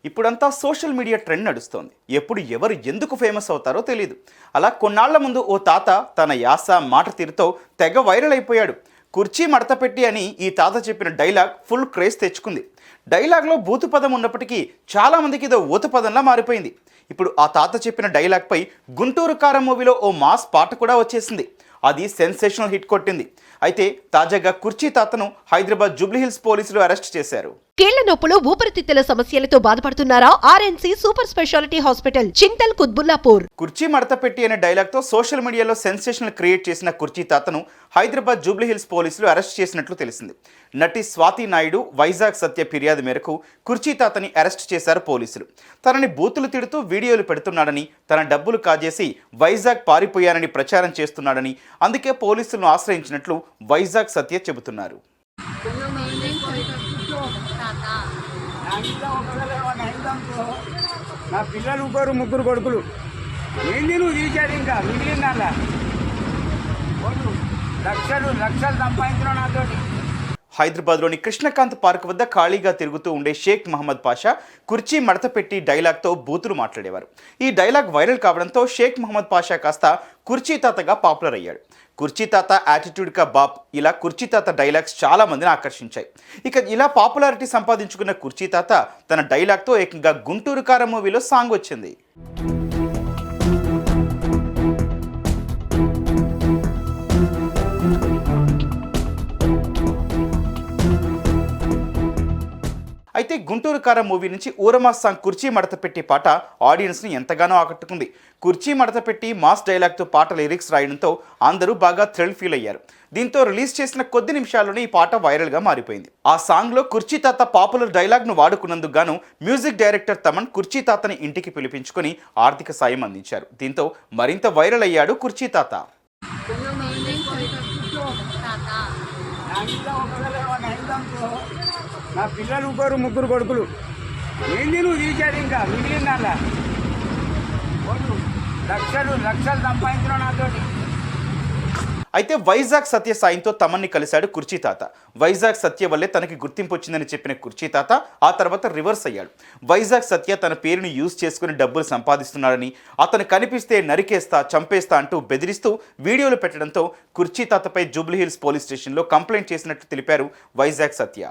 ఇప్పుడంతా social media trend నడుస్తోంది. ఎప్పుడు ఎవరు ఎందుకు ఫేమస్ అవుతారో తెలియదు. అలా కొన్నాళ్ల ముందు ఓ తాత తన యాస మాట తీరుతో తెగ వైరల్ అయిపోయాడు. కుర్చీ మడత పెట్టి అని ఈ తాత చెప్పిన డైలాగ్ ఫుల్ క్రేజ్ తెచ్చుకుంది. డైలాగ్లో బూతు పదం ఉన్నప్పటికీ చాలామందికి ఇదో ఊత పదంలా మారిపోయింది. ఇప్పుడు ఆ తాత చెప్పిన డైలాగ్పై గుంటూరు కారం మూవీలో ఓ మాస్ పాట కూడా వచ్చేసింది. అది సెన్సేషనల్ హిట్ కొట్టింది. అయితే తాజాగా కుర్చీ తాతను హైదరాబాద్ జూబ్లీహిల్స్ పోలీసులు అరెస్ట్ చేశారు. కీళ్ల నొప్పులు, ఊపిరితిత్తుల సమస్యలతో బాధపడుతున్నారా? RNC super speciality hospital, Chintal Kutbullapur. కుర్చీ మడత పెట్టి అనే డైలాగ్తో సోషల్ మీడియాలో సెన్సేషనల్ క్రియేట్ చేసిన కుర్చీ తాతను హైదరాబాద్ జూబ్లీహిల్స్ పోలీసులు అరెస్ట్ చేసినట్లు తెలిసింది. నటి స్వాతి నాయుడు, వైజాగ్ సత్య ఫిర్యాదు మేరకు కుర్చీ తాతని అరెస్ట్ చేశారు పోలీసులు. తనని బూతులు తిడుతూ వీడియోలు పెడుతున్నాడని, తన డబ్బులు కాజేసి వైజాగ్ పారిపోయానని ప్రచారం చేస్తున్నాడని, అందుకే పోలీసులను ఆశ్రయించినట్లు వైజాగ్ సత్య చెబుతున్నారు. నా పిల్లలు ముగ్గురు కొడుకులు ఏంది నువ్వు తీశాడు ఇంకా మిగిలిందా లక్షలు సంపాదించిన నాతోటి. హైదరాబాద్లోని కృష్ణకాంత్ పార్క్ వద్ద ఖాళీగా తిరుగుతూ ఉండే షేక్ మహమ్మద్ పాషా కుర్చీ మడత పెట్టి డైలాగ్తో బూతులు మాట్లాడేవారు. ఈ డైలాగ్ వైరల్ కావడంతో షేక్ మహమ్మద్ పాషా కాస్త కుర్చీ తాతగా పాపులర్ అయ్యాడు. కుర్చీ తాత, యాటిట్యూడ్ కా బాప్, ఇలా కుర్చీ తాత డైలాగ్స్ చాలా మందిని ఆకర్షించాయి. ఇక ఇలా పాపులారిటీ సంపాదించుకున్న కుర్చీ తాత తన డైలాగ్తో ఏకంగా గుంటూరు కారం మూవీలో సాంగ్ వచ్చింది. అయితే గుంటూరు కారం మూవీ నుంచి ఊరమాస్ సాంగ్ కుర్చీ మడత పెట్టి పాట ఆడియన్స్ని ఎంతగానో ఆకట్టుకుంది. కుర్చీ మడత పెట్టి మాస్ డైలాగ్తో పాట లిరిక్స్ రాయడంతో అందరూ బాగా థ్రిల్ ఫీల్ అయ్యారు. దీంతో రిలీజ్ చేసిన కొద్ది నిమిషాల్లోనే ఈ పాట వైరల్గా మారిపోయింది. ఆ సాంగ్లో కుర్చీ తాత పాపులర్ డైలాగ్ను వాడుకున్నందుకు గాను మ్యూజిక్ డైరెక్టర్ తమన్ కుర్చీ తాతని ఇంటికి పిలిపించుకొని ఆర్థిక సాయం అందించారు. దీంతో మరింత వైరల్ అయ్యాడు కుర్చీ తాత. నా పిల్లలు ముగ్గురు కొడుకులు ఏంది నువ్వు తీశాడు ఇంకా మిగిలిందా లక్షలు సంపాదించిన నాతోటి. అయితే వైజాగ్ సత్య సాయంతో తమన్ని కలిశాడు కుర్చీ తాత. వైజాగ్ సత్య వల్లే తనకి గుర్తింపు వచ్చిందని చెప్పిన కుర్చీ తాత ఆ తర్వాత రివర్స్ అయ్యాడు. వైజాగ్ సత్య తన పేరుని యూజ్ చేసుకుని డబ్బులు సంపాదిస్తున్నాడని, అతను కనిపిస్తే నరికేస్తా, చంపేస్తా అంటూ బెదిరిస్తూ వీడియోలు పెట్టడంతో కుర్చీ తాతపై జూబ్లీహిల్స్ పోలీస్ స్టేషన్లో కంప్లైంట్ చేసినట్లు తెలిపారు వైజాగ్ సత్య.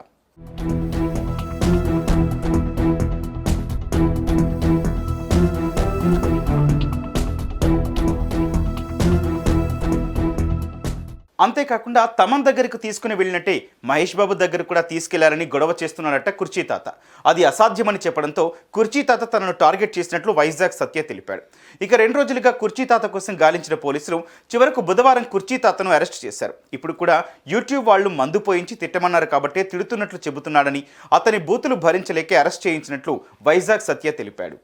అంతేకాకుండా తమన్ దగ్గరకు తీసుకుని వెళ్ళినట్టే మహేష్ బాబు దగ్గర కూడా తీసుకెళ్లారని గొడవ చేస్తున్నాడట కుర్చీ తాత. అది అసాధ్యమని చెప్పడంతో కుర్చీ తాత తనను టార్గెట్ చేసినట్లు వైజాగ్ సత్య తెలిపాడు. ఇక 2 రోజులుగా కుర్చీ తాత కోసం గాలించిన పోలీసులు చివరకు బుధవారం కుర్చీ తాతను అరెస్ట్ చేశారు. ఇప్పుడు కూడా యూట్యూబ్ వాళ్ళు మందు పోయించి తిట్టమన్నారు కాబట్టే తిడుతున్నట్లు చెబుతున్నాడని, అతని బూతులు భరించలేకే అరెస్ట్ చేయించినట్లు వైజాగ్ సత్య తెలిపాడు.